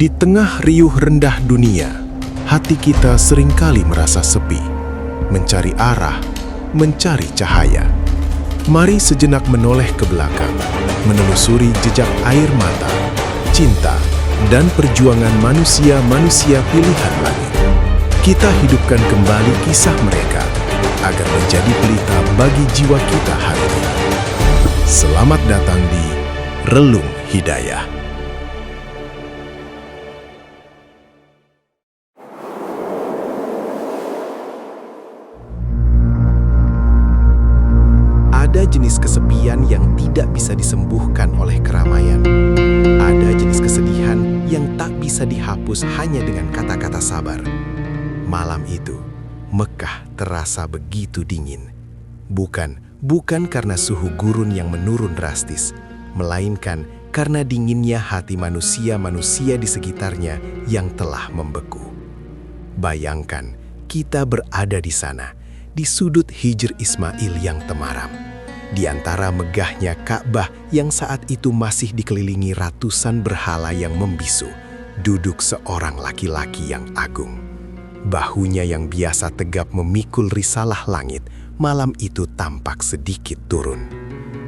Di tengah riuh rendah dunia, hati kita seringkali merasa sepi, mencari arah, mencari cahaya. Mari sejenak menoleh ke belakang, menelusuri jejak air mata, cinta, dan perjuangan manusia-manusia pilihan langit. Kita hidupkan kembali kisah mereka, agar menjadi pelita bagi jiwa kita hari ini. Selamat datang di Relung Hidayah. Ada jenis kesepian yang tidak bisa disembuhkan oleh keramaian. Ada jenis kesedihan yang tak bisa dihapus hanya dengan kata-kata sabar. Malam itu, Mekah terasa begitu dingin. Bukan karena suhu gurun yang menurun drastis, melainkan karena dinginnya hati manusia-manusia di sekitarnya yang telah membeku. Bayangkan, kita berada di sana, di sudut Hijr Ismail yang temaram. Di antara megahnya Ka'bah yang saat itu masih dikelilingi ratusan berhala yang membisu, duduk seorang laki-laki yang agung. Bahunya yang biasa tegap memikul risalah langit, malam itu tampak sedikit turun.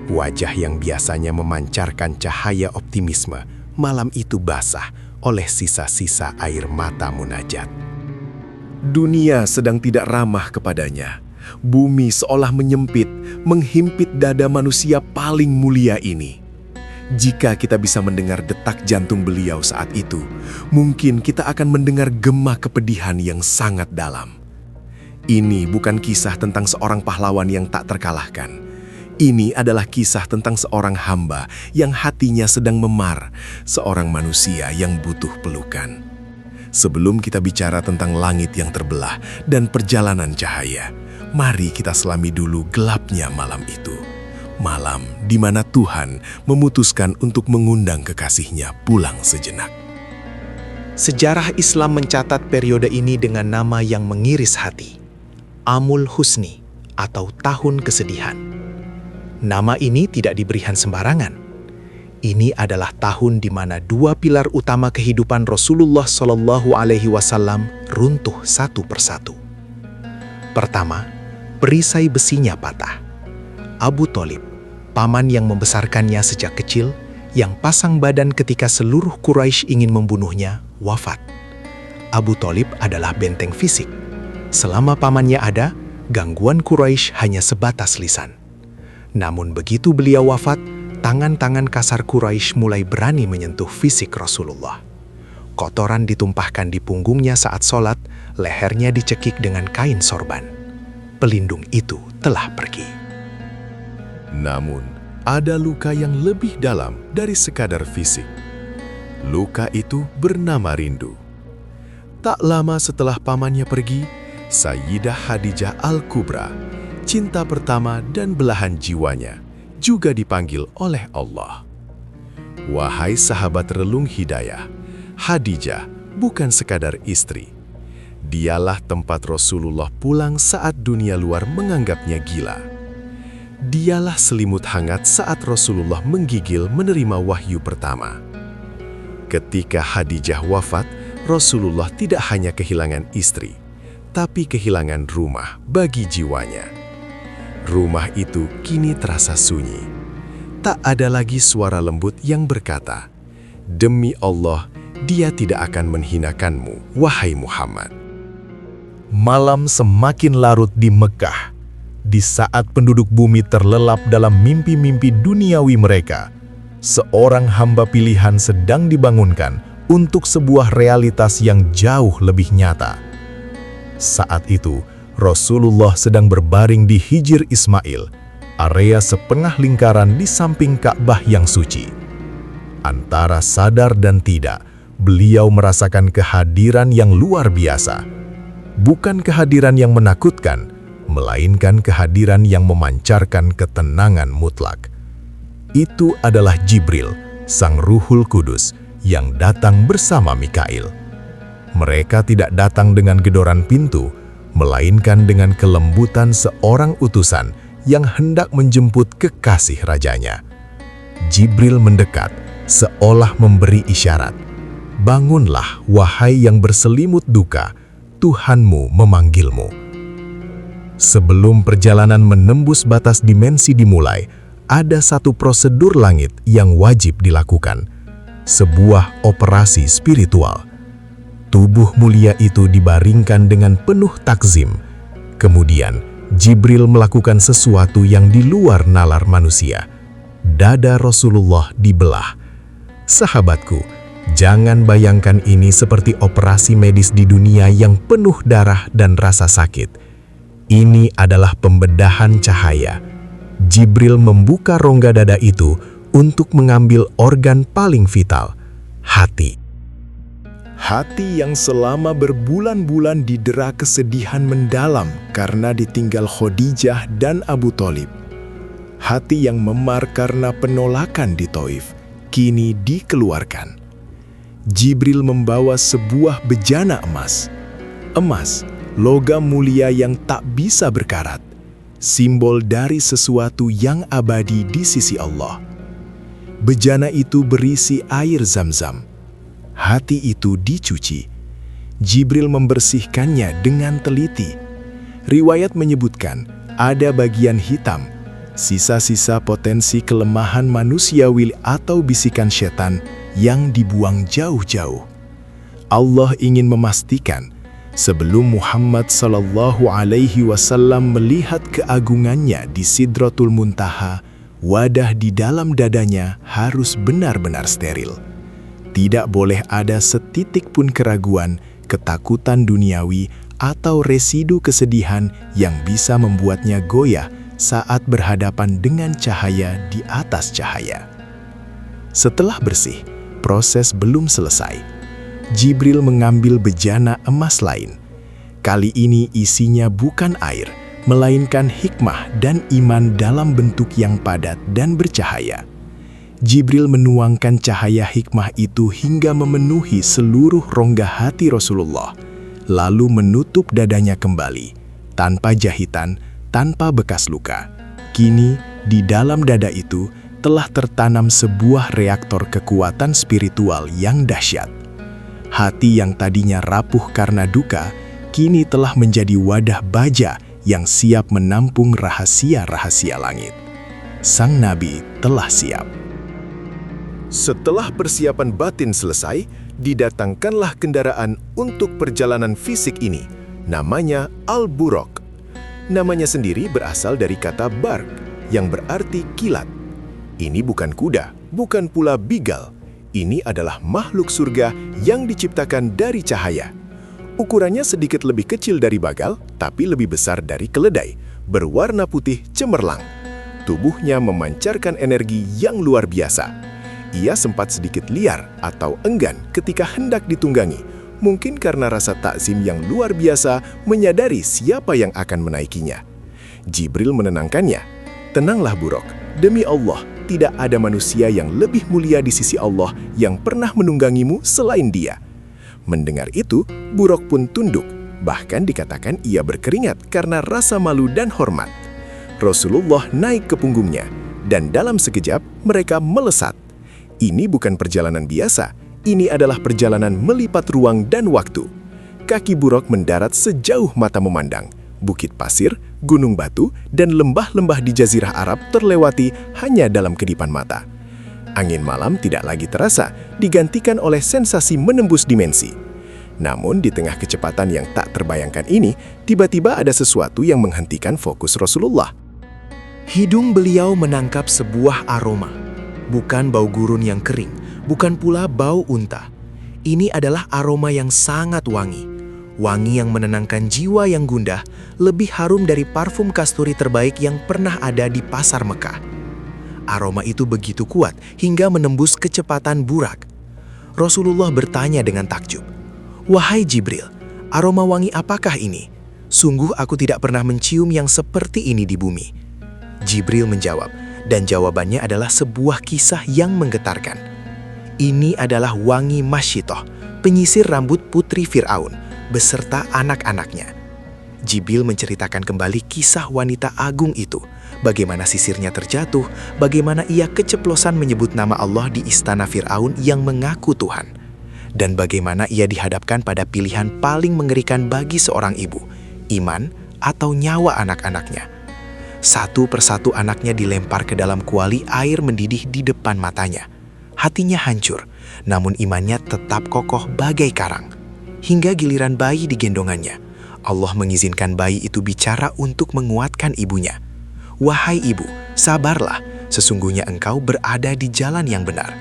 Wajah yang biasanya memancarkan cahaya optimisme, malam itu basah oleh sisa-sisa air mata munajat. Dunia sedang tidak ramah kepadanya. Bumi seolah menyempit, menghimpit dada manusia paling mulia ini. Jika kita bisa mendengar detak jantung beliau saat itu, mungkin kita akan mendengar gema kepedihan yang sangat dalam. Ini bukan kisah tentang seorang pahlawan yang tak terkalahkan. Ini adalah kisah tentang seorang hamba yang hatinya sedang memar, seorang manusia yang butuh pelukan. Sebelum kita bicara tentang langit yang terbelah dan perjalanan cahaya, mari kita selami dulu gelapnya malam itu. Malam di mana Tuhan memutuskan untuk mengundang kekasihnya pulang sejenak. Sejarah Islam mencatat periode ini dengan nama yang mengiris hati, Amul Husni atau Tahun Kesedihan. Nama ini tidak diberikan sembarangan. Ini adalah tahun di mana dua pilar utama kehidupan Rasulullah SAW runtuh satu persatu. Pertama, perisai besinya patah. Abu Thalib, paman yang membesarkannya sejak kecil, yang pasang badan ketika seluruh Quraisy ingin membunuhnya, wafat. Abu Thalib adalah benteng fisik. Selama pamannya ada, gangguan Quraisy hanya sebatas lisan. Namun begitu beliau wafat, tangan-tangan kasar Quraisy mulai berani menyentuh fisik Rasulullah. Kotoran ditumpahkan di punggungnya saat sholat, lehernya dicekik dengan kain sorban. Pelindung itu telah pergi. Namun, ada luka yang lebih dalam dari sekadar fisik. Luka itu bernama rindu. Tak lama setelah pamannya pergi, Sayyidah Khadijah Al-Kubra, cinta pertama dan belahan jiwanya, juga dipanggil oleh Allah. Wahai sahabat Relung Hidayah, Khadijah bukan sekadar istri. Dialah tempat Rasulullah pulang saat dunia luar menganggapnya gila. Dialah selimut hangat saat Rasulullah menggigil menerima wahyu pertama. Ketika Khadijah wafat, Rasulullah tidak hanya kehilangan istri, tapi kehilangan rumah bagi jiwanya. Rumah itu kini terasa sunyi. Tak ada lagi suara lembut yang berkata, "Demi Allah, dia tidak akan menghinakanmu, wahai Muhammad." Malam semakin larut di Mekah. Di saat penduduk bumi terlelap dalam mimpi-mimpi duniawi mereka, seorang hamba pilihan sedang dibangunkan untuk sebuah realitas yang jauh lebih nyata. Saat itu, Rasulullah sedang berbaring di Hijr Ismail, area setengah lingkaran di samping Ka'bah yang suci. Antara sadar dan tidak, beliau merasakan kehadiran yang luar biasa. Bukan kehadiran yang menakutkan, melainkan kehadiran yang memancarkan ketenangan mutlak. Itu adalah Jibril, sang Ruhul Kudus, yang datang bersama Mikail. Mereka tidak datang dengan gedoran pintu, melainkan dengan kelembutan seorang utusan yang hendak menjemput kekasih rajanya. Jibril mendekat, seolah memberi isyarat. Bangunlah, wahai yang berselimut duka, Tuhanmu memanggilmu. Sebelum perjalanan menembus batas dimensi dimulai, ada satu prosedur langit yang wajib dilakukan. Sebuah operasi spiritual. Tubuh mulia itu dibaringkan dengan penuh takzim. Kemudian, Jibril melakukan sesuatu yang di luar nalar manusia. Dada Rasulullah dibelah. Sahabatku, jangan bayangkan ini seperti operasi medis di dunia yang penuh darah dan rasa sakit. Ini adalah pembedahan cahaya. Jibril membuka rongga dada itu untuk mengambil organ paling vital, hati. Hati yang selama berbulan-bulan didera kesedihan mendalam karena ditinggal Khadijah dan Abu Thalib. Hati yang memar karena penolakan di Taif, kini dikeluarkan. Jibril membawa sebuah bejana emas. Emas, logam mulia yang tak bisa berkarat, simbol dari sesuatu yang abadi di sisi Allah. Bejana itu berisi air Zam-Zam. Hati itu dicuci. Jibril membersihkannya dengan teliti. Riwayat menyebutkan ada bagian hitam, sisa-sisa potensi kelemahan manusiawi atau bisikan setan yang dibuang jauh-jauh. Allah ingin memastikan sebelum Muhammad SAW melihat keagungannya di Sidratul Muntaha, wadah di dalam dadanya harus benar-benar steril. Tidak boleh ada setitik pun keraguan, ketakutan duniawi, atau residu kesedihan yang bisa membuatnya goyah saat berhadapan dengan cahaya di atas cahaya. Setelah bersih, proses belum selesai. Jibril mengambil bejana emas lain. Kali ini isinya bukan air, melainkan hikmah dan iman dalam bentuk yang padat dan bercahaya. Jibril menuangkan cahaya hikmah itu hingga memenuhi seluruh rongga hati Rasulullah, lalu menutup dadanya kembali, tanpa jahitan, tanpa bekas luka. Kini, di dalam dada itu telah tertanam sebuah reaktor kekuatan spiritual yang dahsyat. Hati yang tadinya rapuh karena duka, kini telah menjadi wadah baja yang siap menampung rahasia-rahasia langit. Sang Nabi telah siap. Setelah persiapan batin selesai, didatangkanlah kendaraan untuk perjalanan fisik ini. Namanya Al-Buraq. Namanya sendiri berasal dari kata barq, yang berarti kilat. Ini bukan kuda, bukan pula bigal. Ini adalah makhluk surga yang diciptakan dari cahaya. Ukurannya sedikit lebih kecil dari bagal, tapi lebih besar dari keledai, berwarna putih cemerlang. Tubuhnya memancarkan energi yang luar biasa. Ia sempat sedikit liar atau enggan ketika hendak ditunggangi, mungkin karena rasa takzim yang luar biasa menyadari siapa yang akan menaikinya. Jibril menenangkannya, "Tenanglah Buraq, demi Allah, tidak ada manusia yang lebih mulia di sisi Allah yang pernah menunggangimu selain dia." Mendengar itu, Buraq pun tunduk, bahkan dikatakan ia berkeringat karena rasa malu dan hormat. Rasulullah naik ke punggungnya, dan dalam sekejap mereka melesat. Ini bukan perjalanan biasa, ini adalah perjalanan melipat ruang dan waktu. Kaki Buraq mendarat sejauh mata memandang. Bukit pasir, gunung batu, dan lembah-lembah di Jazirah Arab terlewati hanya dalam kedipan mata. Angin malam tidak lagi terasa, digantikan oleh sensasi menembus dimensi. Namun di tengah kecepatan yang tak terbayangkan ini, tiba-tiba ada sesuatu yang menghentikan fokus Rasulullah. Hidung beliau menangkap sebuah aroma. Bukan bau gurun yang kering, bukan pula bau unta. Ini adalah aroma yang sangat wangi. Wangi yang menenangkan jiwa yang gundah, lebih harum dari parfum kasturi terbaik yang pernah ada di pasar Mekah. Aroma itu begitu kuat hingga menembus kecepatan Buraq. Rasulullah bertanya dengan takjub, "Wahai Jibril, aroma wangi apakah ini? Sungguh aku tidak pernah mencium yang seperti ini di bumi." Jibril menjawab, dan jawabannya adalah sebuah kisah yang menggetarkan. Ini adalah wangi Masyitoh, penyisir rambut putri Fir'aun, beserta anak-anaknya. Jibril menceritakan kembali kisah wanita agung itu, bagaimana sisirnya terjatuh, bagaimana ia keceplosan menyebut nama Allah di istana Fir'aun yang mengaku Tuhan. dan bagaimana ia dihadapkan pada pilihan paling mengerikan bagi seorang ibu, iman atau nyawa anak-anaknya. Satu persatu anaknya dilempar ke dalam kuali air mendidih di depan matanya. Hatinya hancur, namun imannya tetap kokoh bagai karang. Hingga giliran bayi digendongannya, Allah mengizinkan bayi itu bicara untuk menguatkan ibunya. "Wahai ibu, sabarlah, sesungguhnya engkau berada di jalan yang benar."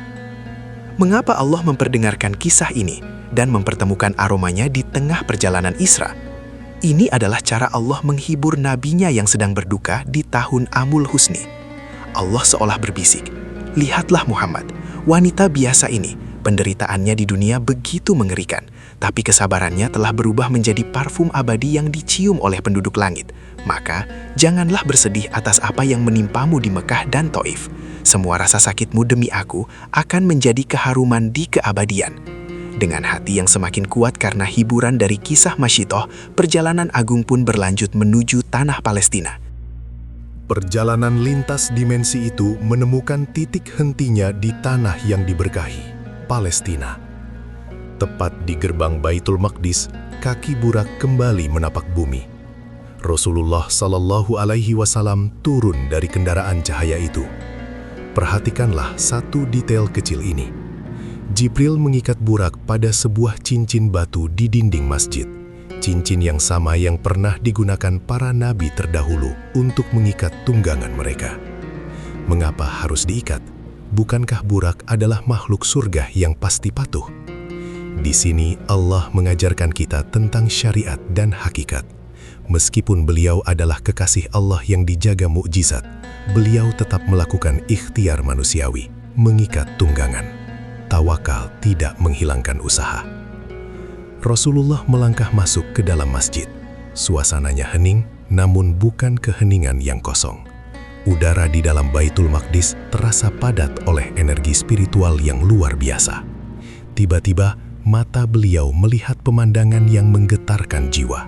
Mengapa Allah memperdengarkan kisah ini dan mempertemukan aromanya di tengah perjalanan Isra? Ini adalah cara Allah menghibur nabinya yang sedang berduka di tahun Amul Husni. Allah seolah berbisik, "Lihatlah Muhammad, wanita biasa ini, penderitaannya di dunia begitu mengerikan, tapi kesabarannya telah berubah menjadi parfum abadi yang dicium oleh penduduk langit. Maka, janganlah bersedih atas apa yang menimpamu di Mekah dan Taif. Semua rasa sakitmu demi aku akan menjadi keharuman di keabadian." Dengan hati yang semakin kuat karena hiburan dari kisah Masyitoh, perjalanan agung pun berlanjut menuju tanah Palestina. Perjalanan lintas dimensi itu menemukan titik hentinya di tanah yang diberkahi, Palestina. Tepat di gerbang Baitul Maqdis, kaki Burak kembali menapak bumi. Rasulullah Shallallahu Alaihi Wasallam turun dari kendaraan cahaya itu. Perhatikanlah satu detail kecil ini. Jibril mengikat Burak pada sebuah cincin batu di dinding masjid. Cincin yang sama yang pernah digunakan para nabi terdahulu untuk mengikat tunggangan mereka. Mengapa harus diikat? Bukankah Burak adalah makhluk surga yang pasti patuh? Di sini Allah mengajarkan kita tentang syariat dan hakikat. Meskipun beliau adalah kekasih Allah yang dijaga mukjizat, beliau tetap melakukan ikhtiar manusiawi, mengikat tunggangan. Tawakal tidak menghilangkan usaha. Rasulullah melangkah masuk ke dalam masjid. Suasananya hening, namun bukan keheningan yang kosong. Udara di dalam Baitul Maqdis terasa padat oleh energi spiritual yang luar biasa. Tiba-tiba, mata beliau melihat pemandangan yang menggetarkan jiwa.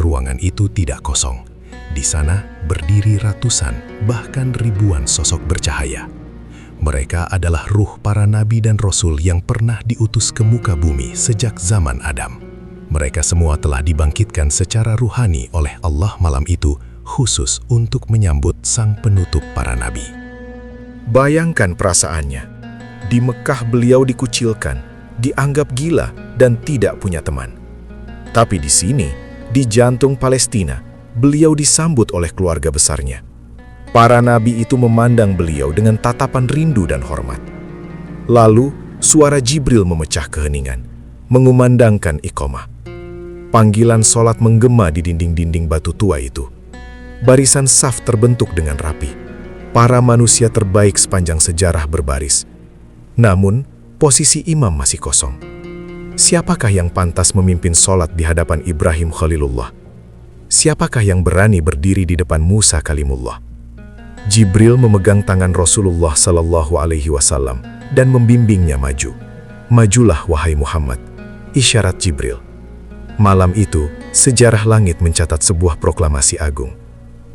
Ruangan itu tidak kosong. Di sana berdiri ratusan, bahkan ribuan sosok bercahaya. Mereka adalah ruh para nabi dan rasul yang pernah diutus ke muka bumi sejak zaman Adam. Mereka semua telah dibangkitkan secara ruhani oleh Allah malam itu, khusus untuk menyambut sang penutup para nabi. Bayangkan perasaannya. Di Mekah beliau dikucilkan, dianggap gila dan tidak punya teman. Tapi di sini, di jantung Palestina, beliau disambut oleh keluarga besarnya. Para nabi itu memandang beliau dengan tatapan rindu dan hormat. Lalu, suara Jibril memecah keheningan, mengumandangkan iqamah. Panggilan sholat menggema di dinding-dinding batu tua itu. Barisan saf terbentuk dengan rapi. Para manusia terbaik sepanjang sejarah berbaris. Namun, posisi imam masih kosong. Siapakah yang pantas memimpin sholat di hadapan Ibrahim Khalilullah? Siapakah yang berani berdiri di depan Musa Kalimullah? Jibril memegang tangan Rasulullah Sallallahu Alaihi Wasallam dan membimbingnya maju. "Majulah wahai Muhammad," isyarat Jibril. Malam itu, sejarah langit mencatat sebuah proklamasi agung.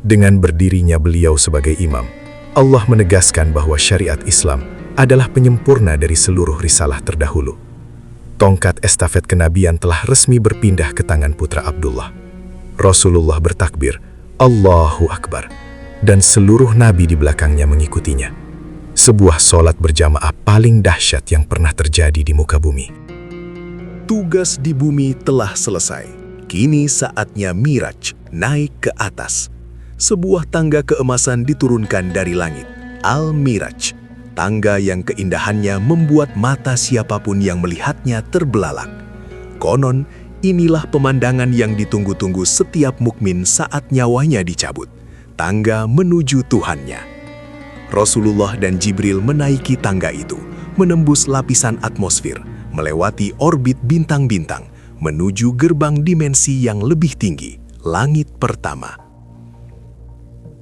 Dengan berdirinya beliau sebagai imam, Allah menegaskan bahwa syariat Islam adalah penyempurna dari seluruh risalah terdahulu. Tongkat estafet kenabian telah resmi berpindah ke tangan putra Abdullah. Rasulullah bertakbir, "Allahu Akbar," dan seluruh nabi di belakangnya mengikutinya. Sebuah sholat berjamaah paling dahsyat yang pernah terjadi di muka bumi. Tugas di bumi telah selesai. Kini saatnya Miraj, naik ke atas. Sebuah tangga keemasan diturunkan dari langit, Al-Miraj. Tangga yang keindahannya membuat mata siapapun yang melihatnya terbelalak. Konon, inilah pemandangan yang ditunggu-tunggu setiap mukmin saat nyawanya dicabut. Tangga menuju Tuhannya. Rasulullah dan Jibril menaiki tangga itu, menembus lapisan atmosfer, melewati orbit bintang-bintang, menuju gerbang dimensi yang lebih tinggi, langit pertama.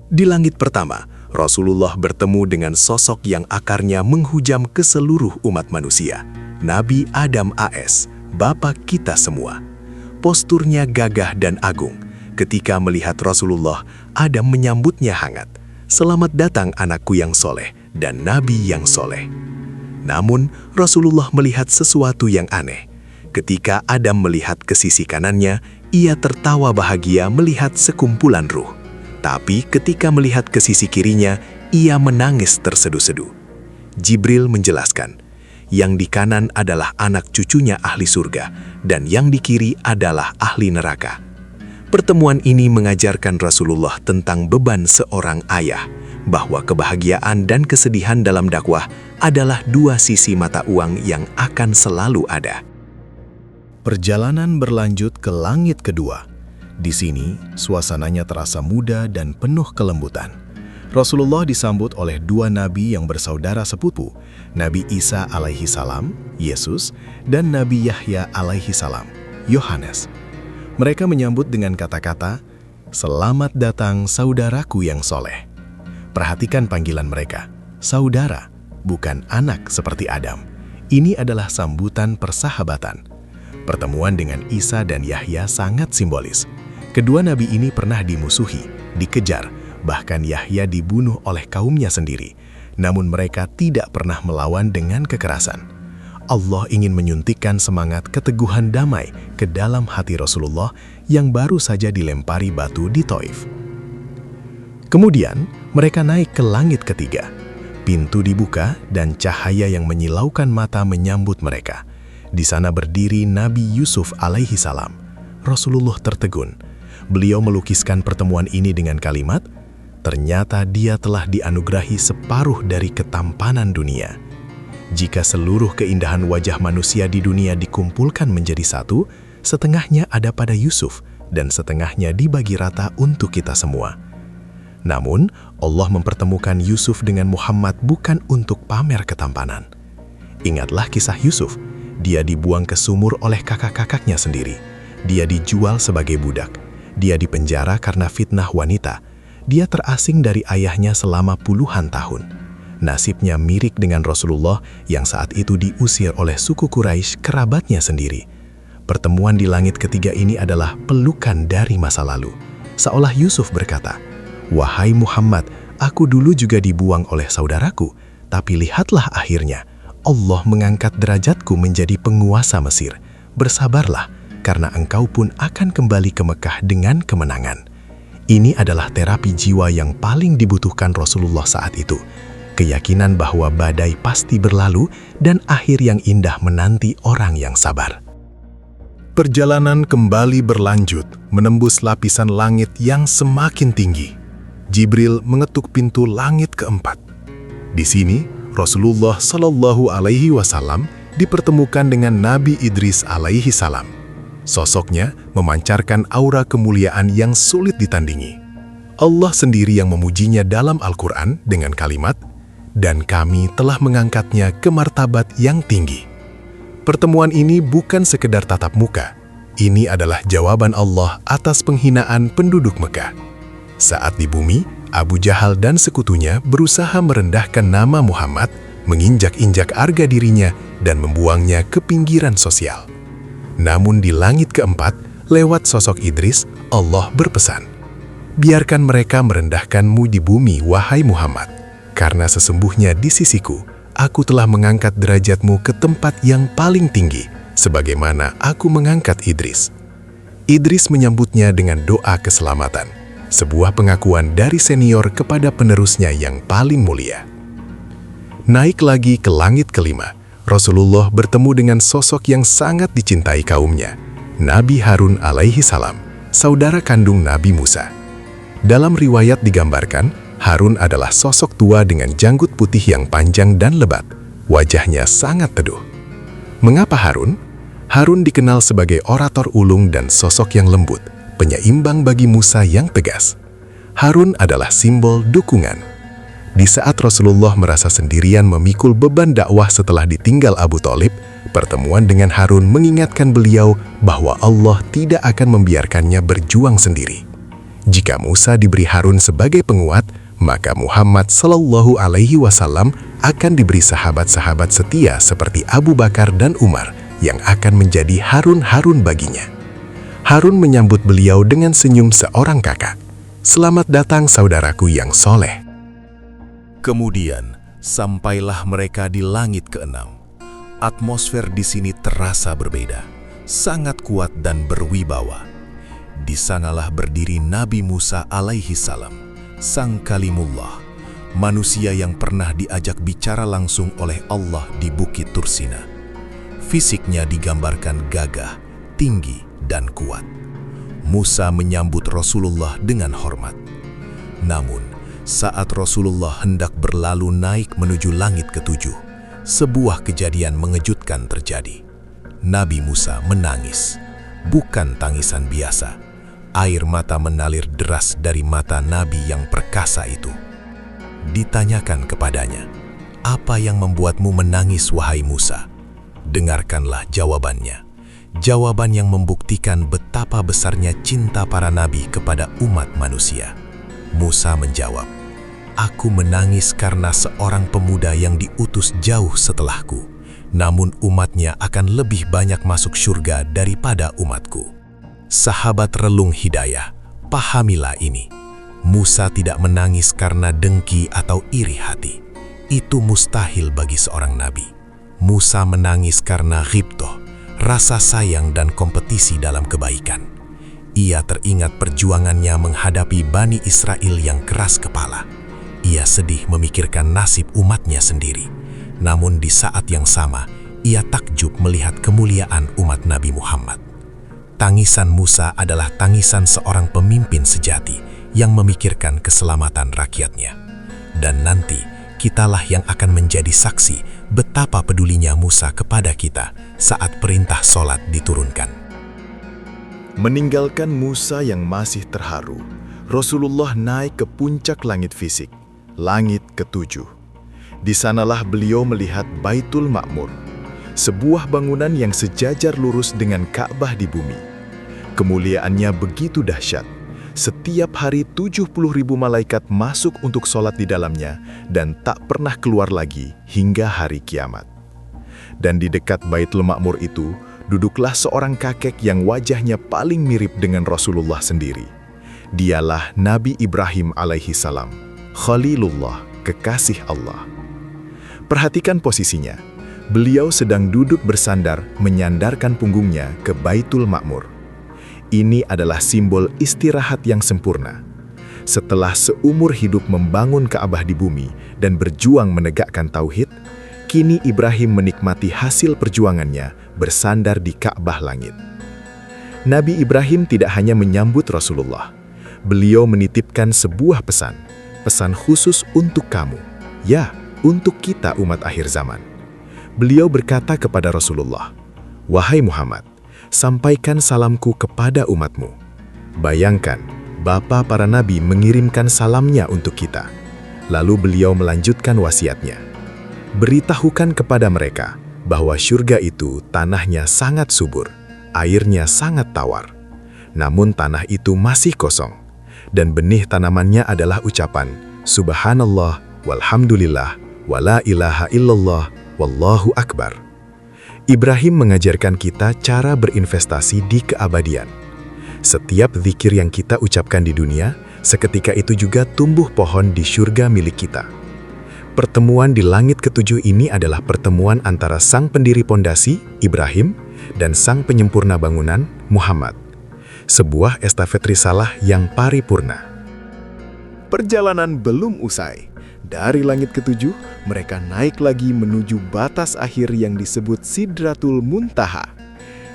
Di langit pertama, Rasulullah bertemu dengan sosok yang akarnya menghujam ke seluruh umat manusia, Nabi Adam AS, Bapa kita semua. Posturnya gagah dan agung. Ketika melihat Rasulullah, Adam menyambutnya hangat. "Selamat datang anakku yang soleh dan nabi yang soleh." Namun, Rasulullah melihat sesuatu yang aneh. Ketika Adam melihat ke sisi kanannya, ia tertawa bahagia melihat sekumpulan ruh. Tapi ketika melihat ke sisi kirinya, ia menangis terseduh-seduh. Jibril menjelaskan, yang di kanan adalah anak cucunya ahli surga, dan yang di kiri adalah ahli neraka. Pertemuan ini mengajarkan Rasulullah tentang beban seorang ayah, bahwa kebahagiaan dan kesedihan dalam dakwah adalah dua sisi mata uang yang akan selalu ada. Perjalanan berlanjut ke langit kedua. Di sini, suasananya terasa muda dan penuh kelembutan. Rasulullah disambut oleh dua nabi yang bersaudara sepupu, Nabi Isa alaihi salam, Yesus, dan Nabi Yahya alaihi salam, Yohanes. Mereka menyambut dengan kata-kata, "Selamat datang saudaraku yang soleh." Perhatikan panggilan mereka, saudara, bukan anak seperti Adam. Ini adalah sambutan persahabatan. Pertemuan dengan Isa dan Yahya sangat simbolis. Kedua nabi ini pernah dimusuhi, dikejar, bahkan Yahya dibunuh oleh kaumnya sendiri. Namun mereka tidak pernah melawan dengan kekerasan. Allah ingin menyuntikkan semangat keteguhan damai ke dalam hati Rasulullah yang baru saja dilempari batu di Taif. Kemudian, mereka naik ke langit ketiga. Pintu dibuka dan cahaya yang menyilaukan mata menyambut mereka. Di sana berdiri Nabi Yusuf alaihi salam. Rasulullah tertegun. Beliau melukiskan pertemuan ini dengan kalimat, "Ternyata dia telah dianugerahi separuh dari ketampanan dunia." Jika seluruh keindahan wajah manusia di dunia dikumpulkan menjadi satu, setengahnya ada pada Yusuf dan setengahnya dibagi rata untuk kita semua. Namun, Allah mempertemukan Yusuf dengan Muhammad bukan untuk pamer ketampanan. Ingatlah kisah Yusuf. Dia dibuang ke sumur oleh kakak-kakaknya sendiri. Dia dijual sebagai budak. Dia dipenjara karena fitnah wanita. Dia terasing dari ayahnya selama puluhan tahun. Nasibnya mirip dengan Rasulullah yang saat itu diusir oleh suku Quraisy, kerabatnya sendiri. Pertemuan di langit ketiga ini adalah pelukan dari masa lalu. Seolah Yusuf berkata, "Wahai Muhammad, aku dulu juga dibuang oleh saudaraku, tapi lihatlah akhirnya, Allah mengangkat derajatku menjadi penguasa Mesir. Bersabarlah, karena engkau pun akan kembali ke Mekah dengan kemenangan." Ini adalah terapi jiwa yang paling dibutuhkan Rasulullah saat itu. Keyakinan bahwa badai pasti berlalu dan akhir yang indah menanti orang yang sabar. Perjalanan kembali berlanjut, menembus lapisan langit yang semakin tinggi. Jibril mengetuk pintu langit keempat. Di sini, Rasulullah Shallallahu Alaihi Wasallam dipertemukan dengan Nabi Idris alaihi salam. Sosoknya memancarkan aura kemuliaan yang sulit ditandingi. Allah sendiri yang memujinya dalam Al-Quran dengan kalimat, "Dan kami telah mengangkatnya ke martabat yang tinggi." Pertemuan ini bukan sekedar tatap muka. Ini adalah jawaban Allah atas penghinaan penduduk Mekah. Saat di bumi, Abu Jahal dan sekutunya berusaha merendahkan nama Muhammad, menginjak-injak harga dirinya, dan membuangnya ke pinggiran sosial. Namun di langit keempat, lewat sosok Idris, Allah berpesan, "Biarkan mereka merendahkanmu di bumi, wahai Muhammad, karena sesungguhnya di sisiku, aku telah mengangkat derajatmu ke tempat yang paling tinggi, sebagaimana aku mengangkat Idris." Idris menyambutnya dengan doa keselamatan, sebuah pengakuan dari senior kepada penerusnya yang paling mulia. Naik lagi ke langit kelima, Rasulullah bertemu dengan sosok yang sangat dicintai kaumnya, Nabi Harun alaihi salam, saudara kandung Nabi Musa. Dalam riwayat digambarkan, Harun adalah sosok tua dengan janggut putih yang panjang dan lebat. Wajahnya sangat teduh. Mengapa Harun? Harun dikenal sebagai orator ulung dan sosok yang lembut, penyeimbang bagi Musa yang tegas. Harun adalah simbol dukungan. Di saat Rasulullah merasa sendirian memikul beban dakwah setelah ditinggal Abu Thalib, pertemuan dengan Harun mengingatkan beliau bahwa Allah tidak akan membiarkannya berjuang sendiri. Jika Musa diberi Harun sebagai penguat, maka Muhammad Shallallahu Alaihi Wasallam akan diberi sahabat-sahabat setia seperti Abu Bakar dan Umar yang akan menjadi Harun-Harun baginya. Harun menyambut beliau dengan senyum seorang kakak. "Selamat datang saudaraku yang soleh." Kemudian, Sampailah mereka di langit keenam. Atmosfer di sini terasa berbeda, sangat kuat dan berwibawa. Di sanalah berdiri Nabi Musa alaihi salam, sang kalimullah, manusia yang pernah diajak bicara langsung oleh Allah di Bukit Tursina. Fisiknya digambarkan gagah, tinggi, dan kuat. Musa menyambut Rasulullah dengan hormat. Namun, saat Rasulullah hendak berlalu naik menuju langit ketujuh, sebuah kejadian mengejutkan terjadi. Nabi Musa menangis, bukan tangisan biasa. Air mata mengalir deras dari mata Nabi yang perkasa itu. Ditanyakan kepadanya, "Apa yang membuatmu menangis, wahai Musa?" Dengarkanlah jawabannya. Jawaban yang membuktikan betapa besarnya cinta para nabi kepada umat manusia. Musa menjawab, "Aku menangis karena seorang pemuda yang diutus jauh setelahku, namun umatnya akan lebih banyak masuk surga daripada umatku." Sahabat relung hidayah, pahamilah ini. Musa tidak menangis karena dengki atau iri hati. Itu mustahil bagi seorang nabi. Musa menangis karena ghibtoh, rasa sayang dan kompetisi dalam kebaikan. Ia teringat perjuangannya menghadapi Bani Israel yang keras kepala. Ia sedih memikirkan nasib umatnya sendiri. Namun di saat yang sama, ia takjub melihat kemuliaan umat Nabi Muhammad. Tangisan Musa adalah tangisan seorang pemimpin sejati yang memikirkan keselamatan rakyatnya. Dan nanti, kitalah yang akan menjadi saksi betapa pedulinya Musa kepada kita saat perintah sholat diturunkan. Meninggalkan Musa yang masih terharu, Rasulullah naik ke puncak langit fisik, langit ketujuh. Di sanalah beliau melihat Baitul Ma'mur, sebuah bangunan yang sejajar lurus dengan Ka'bah di bumi. Kemuliaannya begitu dahsyat. Setiap hari 70.000 malaikat masuk untuk sholat di dalamnya dan tak pernah keluar lagi hingga hari kiamat. Dan di dekat Baitul Ma'mur itu, duduklah seorang kakek yang wajahnya paling mirip dengan Rasulullah sendiri. Dialah Nabi Ibrahim alaihi salam, Khalilullah, kekasih Allah. Perhatikan posisinya. Beliau sedang duduk bersandar menyandarkan punggungnya ke Baitul Ma'mur. Ini adalah simbol istirahat yang sempurna. Setelah seumur hidup membangun Ka'bah di bumi dan berjuang menegakkan tauhid, kini Ibrahim menikmati hasil perjuangannya bersandar di Ka'bah langit. Nabi Ibrahim tidak hanya menyambut Rasulullah. Beliau menitipkan sebuah pesan khusus untuk kamu, ya, untuk kita umat akhir zaman. Beliau berkata kepada Rasulullah, "Wahai Muhammad, sampaikan salamku kepada umatmu." Bayangkan, bapa para nabi mengirimkan salamnya untuk kita. Lalu beliau melanjutkan wasiatnya. Beritahukan kepada mereka bahwa surga itu tanahnya sangat subur, airnya sangat tawar. Namun tanah itu masih kosong, dan benih tanamannya adalah ucapan, Subhanallah, walhamdulillah, wala ilaha illallah, wallahu akbar. Ibrahim mengajarkan kita cara berinvestasi di keabadian. Setiap zikir yang kita ucapkan di dunia, seketika itu juga tumbuh pohon di surga milik kita. Pertemuan di langit ketujuh ini adalah pertemuan antara sang pendiri pondasi, Ibrahim, dan sang penyempurna bangunan, Muhammad. Sebuah estafet risalah yang paripurna. Perjalanan belum usai. Dari langit ketujuh, mereka naik lagi menuju batas akhir yang disebut Sidratul Muntaha.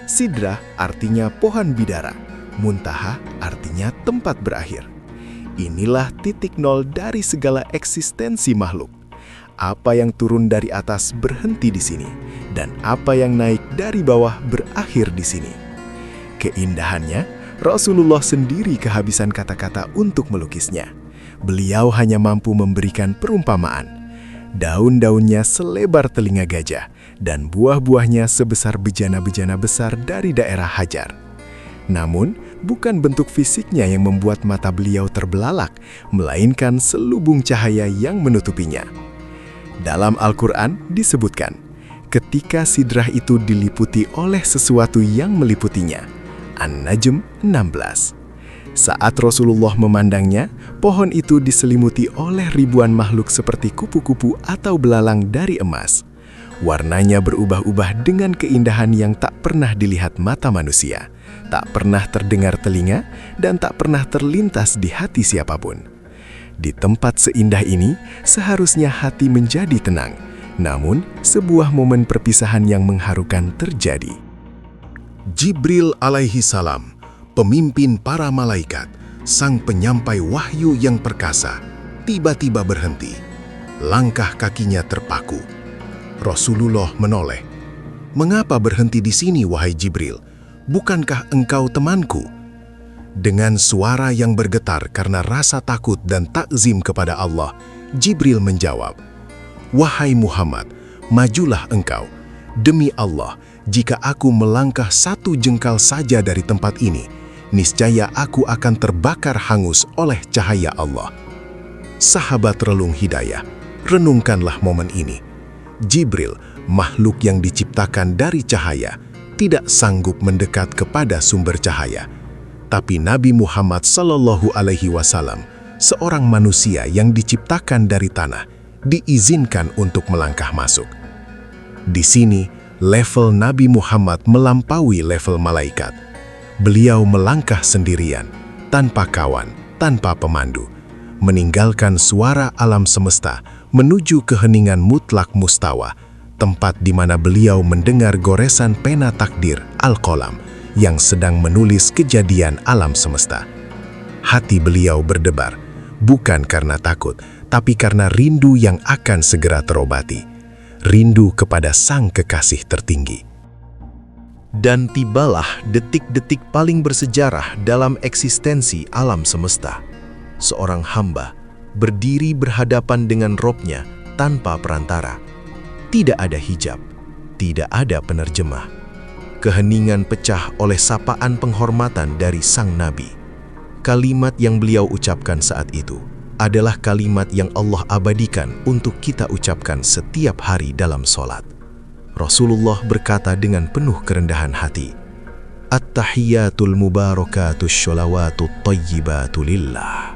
Sidrah artinya pohon bidara, Muntaha artinya tempat berakhir. Inilah titik nol dari segala eksistensi makhluk. Apa yang turun dari atas berhenti di sini, dan apa yang naik dari bawah berakhir di sini. Keindahannya, Rasulullah sendiri kehabisan kata-kata untuk melukisnya. Beliau hanya mampu memberikan perumpamaan. Daun-daunnya selebar telinga gajah, dan buah-buahnya sebesar bejana-bejana besar dari daerah Hajar. Namun, bukan bentuk fisiknya yang membuat mata beliau terbelalak, melainkan selubung cahaya yang menutupinya. Dalam Al-Quran disebutkan, ketika sidrah itu diliputi oleh sesuatu yang meliputinya. An-Najm 16. Saat Rasulullah memandangnya, pohon itu diselimuti oleh ribuan makhluk seperti kupu-kupu atau belalang dari emas. Warnanya berubah-ubah dengan keindahan yang tak pernah dilihat mata manusia, tak pernah terdengar telinga, dan tak pernah terlintas di hati siapapun. Di tempat seindah ini, seharusnya hati menjadi tenang, namun sebuah momen perpisahan yang mengharukan terjadi. Jibril alaihi salam, pemimpin para malaikat, sang penyampai wahyu yang perkasa, tiba-tiba berhenti. Langkah kakinya terpaku. Rasulullah menoleh. "Mengapa berhenti di sini, wahai Jibril? Bukankah engkau temanku?" Dengan suara yang bergetar karena rasa takut dan takzim kepada Allah, Jibril menjawab, "Wahai Muhammad, majulah engkau. Demi Allah, jika aku melangkah 1 jengkal saja dari tempat ini, niscaya aku akan terbakar hangus oleh cahaya Allah." Sahabat relung hidayah, renungkanlah momen ini. Jibril, makhluk yang diciptakan dari cahaya, tidak sanggup mendekat kepada sumber cahaya. Tapi Nabi Muhammad SAW, seorang manusia yang diciptakan dari tanah, diizinkan untuk melangkah masuk. Di sini, level Nabi Muhammad melampaui level malaikat. Beliau melangkah sendirian, tanpa kawan, tanpa pemandu, meninggalkan suara alam semesta menuju keheningan mutlak mustawa, tempat di mana beliau mendengar goresan pena takdir Al-Qalam yang sedang menulis kejadian alam semesta. Hati beliau berdebar, bukan karena takut, tapi karena rindu yang akan segera terobati. Rindu kepada sang kekasih tertinggi. Dan tibalah detik-detik paling bersejarah dalam eksistensi alam semesta. Seorang hamba berdiri berhadapan dengan Robnya tanpa perantara. Tidak ada hijab, tidak ada penerjemah. Keheningan pecah oleh sapaan penghormatan dari sang Nabi. Kalimat yang beliau ucapkan saat itu adalah kalimat yang Allah abadikan untuk kita ucapkan setiap hari dalam sholat. Rasulullah berkata dengan penuh kerendahan hati, "At-tahiyyatul mubarakatus sholawatut tayyibatu lillah."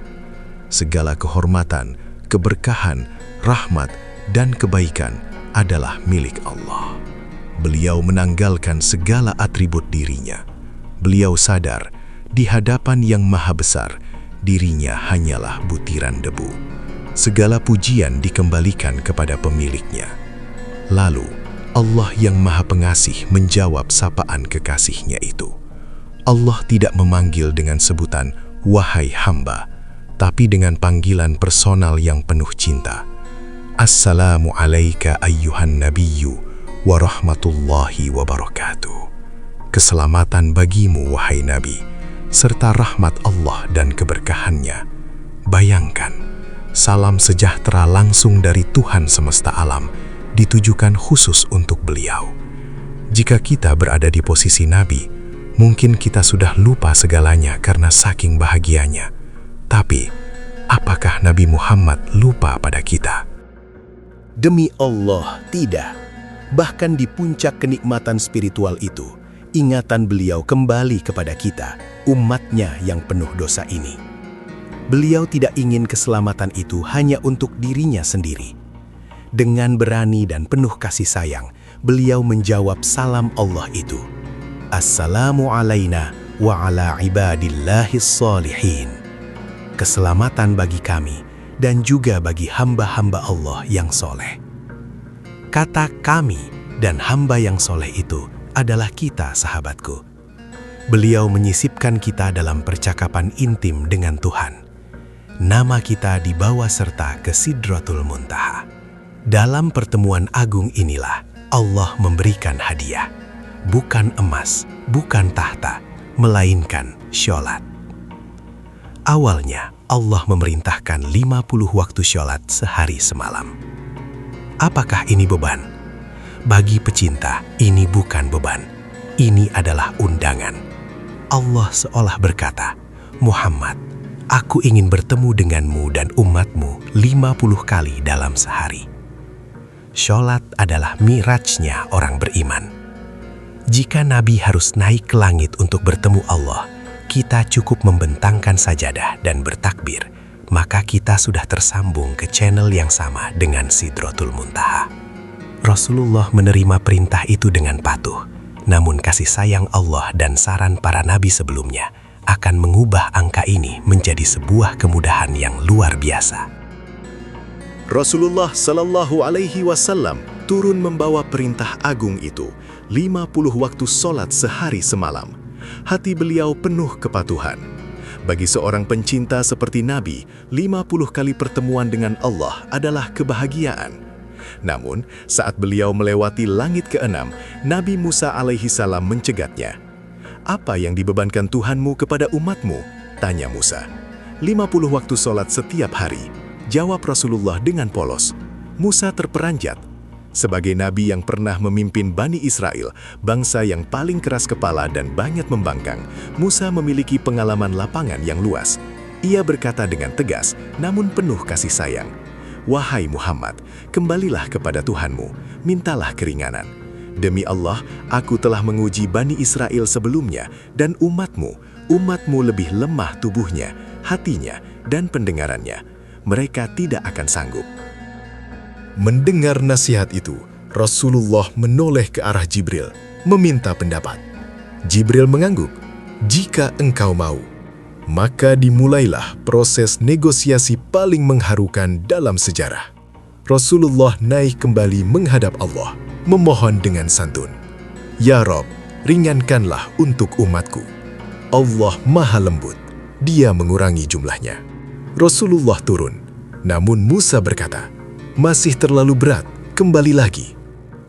Segala kehormatan, keberkahan, rahmat, dan kebaikan adalah milik Allah. Beliau menanggalkan segala atribut dirinya. Beliau sadar, di hadapan yang maha besar, dirinya hanyalah butiran debu. Segala pujian dikembalikan kepada pemiliknya. Lalu, Allah yang maha pengasih menjawab sapaan kekasihnya itu. Allah tidak memanggil dengan sebutan, "Wahai hamba," tapi dengan panggilan personal yang penuh cinta. "Assalamu alaika ayyuhan nabiyyu wa rahmatullahi wa barakatuh." Keselamatan bagimu, wahai Nabi, serta rahmat Allah dan keberkahannya. Bayangkan, salam sejahtera langsung dari Tuhan semesta alam ditujukan khusus untuk beliau. Jika kita berada di posisi Nabi, mungkin kita sudah lupa segalanya karena saking bahagianya. Tapi, apakah Nabi Muhammad lupa pada kita? Demi Allah, tidak. Bahkan di puncak kenikmatan spiritual itu, ingatan beliau kembali kepada kita, umatnya yang penuh dosa ini. Beliau tidak ingin keselamatan itu hanya untuk dirinya sendiri. Dengan berani dan penuh kasih sayang, beliau menjawab salam Allah itu. "Assalamu alaina wa ala ibadillahis sholihin." Keselamatan bagi kami dan juga bagi hamba-hamba Allah yang soleh. Kata kami dan hamba yang soleh itu adalah kita, sahabatku. Beliau menyisipkan kita dalam percakapan intim dengan Tuhan. Nama kita dibawa serta ke Sidratul Muntaha. Dalam pertemuan agung inilah Allah memberikan hadiah. Bukan emas, bukan tahta, melainkan sholat. Awalnya, Allah memerintahkan 50 waktu sholat sehari semalam. Apakah ini beban? Bagi pecinta, ini bukan beban. Ini adalah undangan. Allah seolah berkata, "Muhammad, aku ingin bertemu denganmu dan umatmu 50 kali dalam sehari." Sholat adalah mirajnya orang beriman. Jika Nabi harus naik ke langit untuk bertemu Allah, kita cukup membentangkan sajadah dan bertakbir, maka kita sudah tersambung ke channel yang sama dengan Sidratul Muntaha. Rasulullah menerima perintah itu dengan patuh, namun kasih sayang Allah dan saran para nabi sebelumnya akan mengubah angka ini menjadi sebuah kemudahan yang luar biasa. Rasulullah Shallallahu Alaihi Wasallam turun membawa perintah agung itu, 50 waktu sholat sehari semalam. Hati beliau penuh kepatuhan. Bagi seorang pencinta seperti Nabi, 50 kali pertemuan dengan Allah adalah kebahagiaan. Namun, saat beliau melewati langit ke-6, Nabi Musa alaihi salam mencegatnya. "Apa yang dibebankan Tuhanmu kepada umatmu?" tanya Musa. 50 waktu sholat setiap hari, jawab Rasulullah dengan polos. Musa terperanjat. Sebagai nabi yang pernah memimpin Bani Israel, bangsa yang paling keras kepala dan banyak membangkang, Musa memiliki pengalaman lapangan yang luas. Ia berkata dengan tegas, namun penuh kasih sayang, "Wahai Muhammad, kembalilah kepada Tuhanmu, mintalah keringanan. Demi Allah, aku telah menguji Bani Israel sebelumnya, dan umatmu lebih lemah tubuhnya, hatinya, dan pendengarannya. Mereka tidak akan sanggup." Mendengar nasihat itu, Rasulullah menoleh ke arah Jibril, meminta pendapat. Jibril mengangguk, "Jika engkau mau." Maka dimulailah proses negosiasi paling mengharukan dalam sejarah. Rasulullah naik kembali menghadap Allah, memohon dengan santun, "Ya Rob, ringankanlah untuk umatku." Allah maha lembut, Dia mengurangi jumlahnya. Rasulullah turun, namun Musa berkata, "Masih terlalu berat, kembali lagi."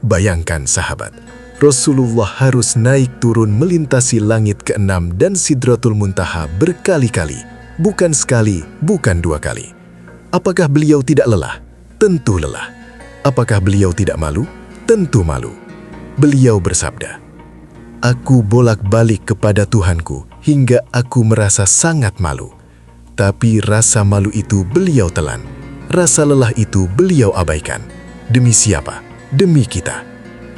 Bayangkan sahabat, Rasulullah harus naik turun melintasi langit ke-6 dan Sidratul Muntaha berkali-kali, bukan sekali, bukan dua kali. Apakah beliau tidak lelah? Tentu lelah. Apakah beliau tidak malu? Tentu malu. Beliau bersabda, "Aku bolak-balik kepada Tuhanku hingga aku merasa sangat malu." Tapi rasa malu itu beliau telan. Rasa lelah itu beliau abaikan. Demi siapa? Demi kita.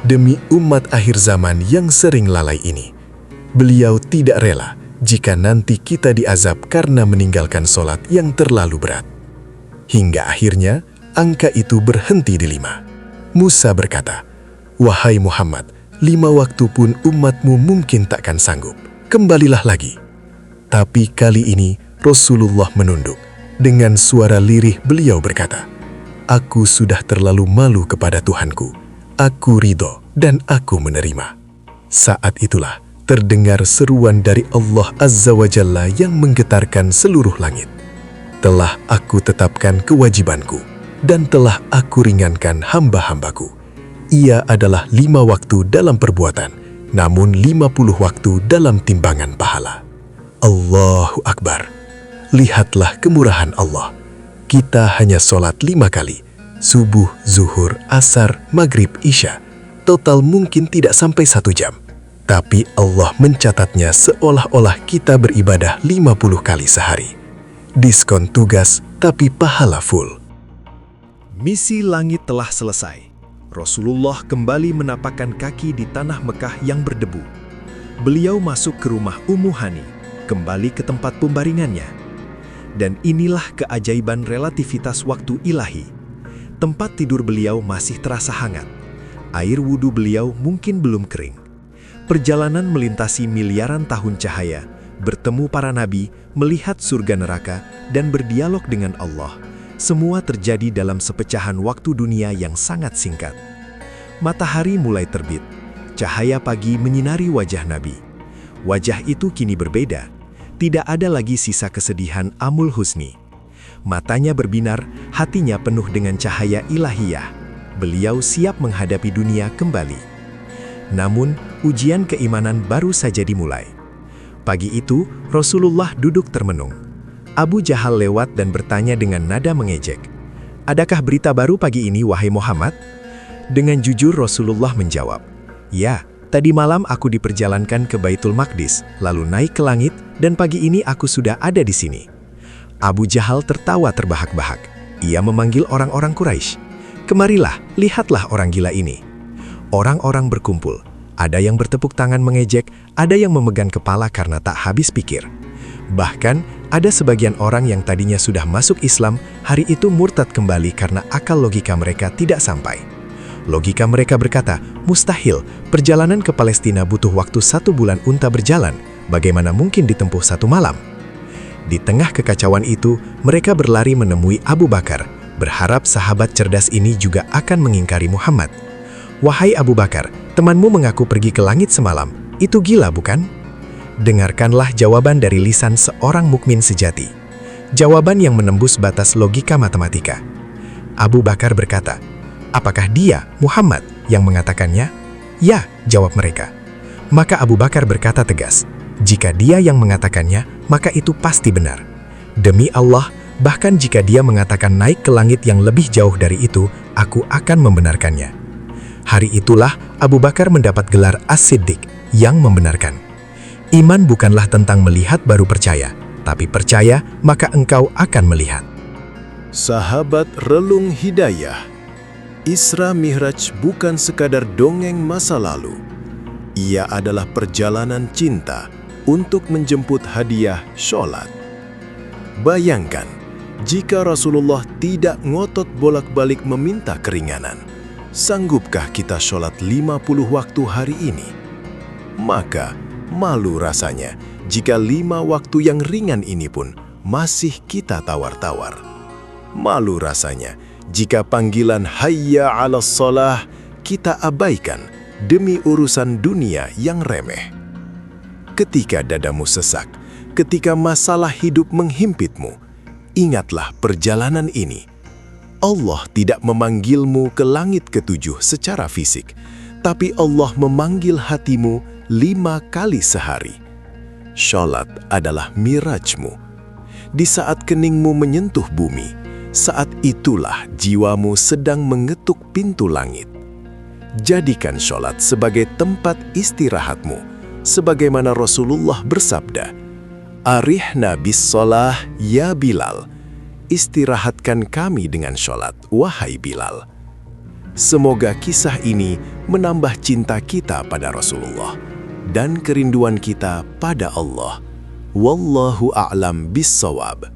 Demi umat akhir zaman yang sering lalai ini. Beliau tidak rela jika nanti kita diazab karena meninggalkan sholat yang terlalu berat. Hingga akhirnya, angka itu berhenti di 5. Musa berkata, "Wahai Muhammad, 5 waktu pun umatmu mungkin takkan sanggup. Kembalilah lagi." Tapi kali ini, Rasulullah menunduk. Dengan suara lirih beliau berkata, "Aku sudah terlalu malu kepada Tuhanku. Aku ridho dan aku menerima." Saat itulah terdengar seruan dari Allah Azza wa Jalla yang menggetarkan seluruh langit. "Telah aku tetapkan kewajibanku dan telah aku ringankan hamba-hambaku. Ia adalah 5 waktu dalam perbuatan, namun 50 waktu dalam timbangan pahala." Allahu Akbar. Lihatlah kemurahan Allah. Kita hanya sholat 5 kali. Subuh, zuhur, asar, maghrib, isya. Total mungkin tidak sampai 1 jam. Tapi Allah mencatatnya seolah-olah kita beribadah 50 kali sehari. Diskon tugas, tapi pahala full. Misi langit telah selesai. Rasulullah kembali menapakkan kaki di tanah Mekah yang berdebu. Beliau masuk ke rumah Ummu Hani, kembali ke tempat pembaringannya. Dan inilah keajaiban relativitas waktu ilahi. Tempat tidur beliau masih terasa hangat. Air wudhu beliau mungkin belum kering. Perjalanan melintasi miliaran tahun cahaya, bertemu para nabi, melihat surga neraka, dan berdialog dengan Allah. Semua terjadi dalam sepecahan waktu dunia yang sangat singkat. Matahari mulai terbit. Cahaya pagi menyinari wajah Nabi. Wajah itu kini berbeda. Tidak ada lagi sisa kesedihan Amul Husni. Matanya berbinar, hatinya penuh dengan cahaya ilahiyah. Beliau siap menghadapi dunia kembali. Namun, ujian keimanan baru saja dimulai. Pagi itu, Rasulullah duduk termenung. Abu Jahal lewat dan bertanya dengan nada mengejek, "Adakah berita baru pagi ini, wahai Muhammad?" Dengan jujur Rasulullah menjawab, "Ya, tadi malam aku diperjalankan ke Baitul Maqdis, lalu naik ke langit, dan pagi ini aku sudah ada di sini." Abu Jahal tertawa terbahak-bahak. Ia memanggil orang-orang Quraisy. "Kemarilah, lihatlah orang gila ini." Orang-orang berkumpul. Ada yang bertepuk tangan mengejek, ada yang memegang kepala karena tak habis pikir. Bahkan, ada sebagian orang yang tadinya sudah masuk Islam, hari itu murtad kembali karena akal logika mereka tidak sampai. Logika mereka berkata, mustahil, perjalanan ke Palestina butuh waktu 1 bulan unta berjalan, bagaimana mungkin ditempuh 1 malam? Di tengah kekacauan itu, mereka berlari menemui Abu Bakar, berharap sahabat cerdas ini juga akan mengingkari Muhammad. Wahai Abu Bakar, temanmu mengaku pergi ke langit semalam, itu gila bukan? Dengarkanlah jawaban dari lisan seorang mukmin sejati. Jawaban yang menembus batas logika matematika. Abu Bakar berkata, apakah dia, Muhammad, yang mengatakannya? Ya, jawab mereka. Maka Abu Bakar berkata tegas, jika dia yang mengatakannya, maka itu pasti benar. Demi Allah, bahkan jika dia mengatakan naik ke langit yang lebih jauh dari itu, aku akan membenarkannya. Hari itulah Abu Bakar mendapat gelar As-Siddiq yang membenarkan. Iman bukanlah tentang melihat baru percaya, tapi percaya maka engkau akan melihat. Sahabat Relung Hidayah, Isra Mi'raj bukan sekadar dongeng masa lalu. Ia adalah perjalanan cinta untuk menjemput hadiah sholat. Bayangkan, jika Rasulullah tidak ngotot bolak-balik meminta keringanan, sanggupkah kita sholat 50 waktu hari ini? Maka, malu rasanya jika 5 waktu yang ringan ini pun masih kita tawar-tawar. Malu rasanya jika panggilan hayya 'alas shalah kita abaikan demi urusan dunia yang remeh. Ketika dadamu sesak, ketika masalah hidup menghimpitmu, ingatlah perjalanan ini. Allah tidak memanggilmu ke langit ke-7 secara fisik, tapi Allah memanggil hatimu 5 kali sehari. Sholat adalah mirajmu. Di saat keningmu menyentuh bumi, saat itulah jiwamu sedang mengetuk pintu langit. Jadikan sholat sebagai tempat istirahatmu, sebagaimana Rasulullah bersabda, "Arihna bis shalah ya Bilal." Istirahatkan kami dengan sholat, wahai Bilal. Semoga kisah ini menambah cinta kita pada Rasulullah dan kerinduan kita pada Allah. Wallahu a'lam bis shawab.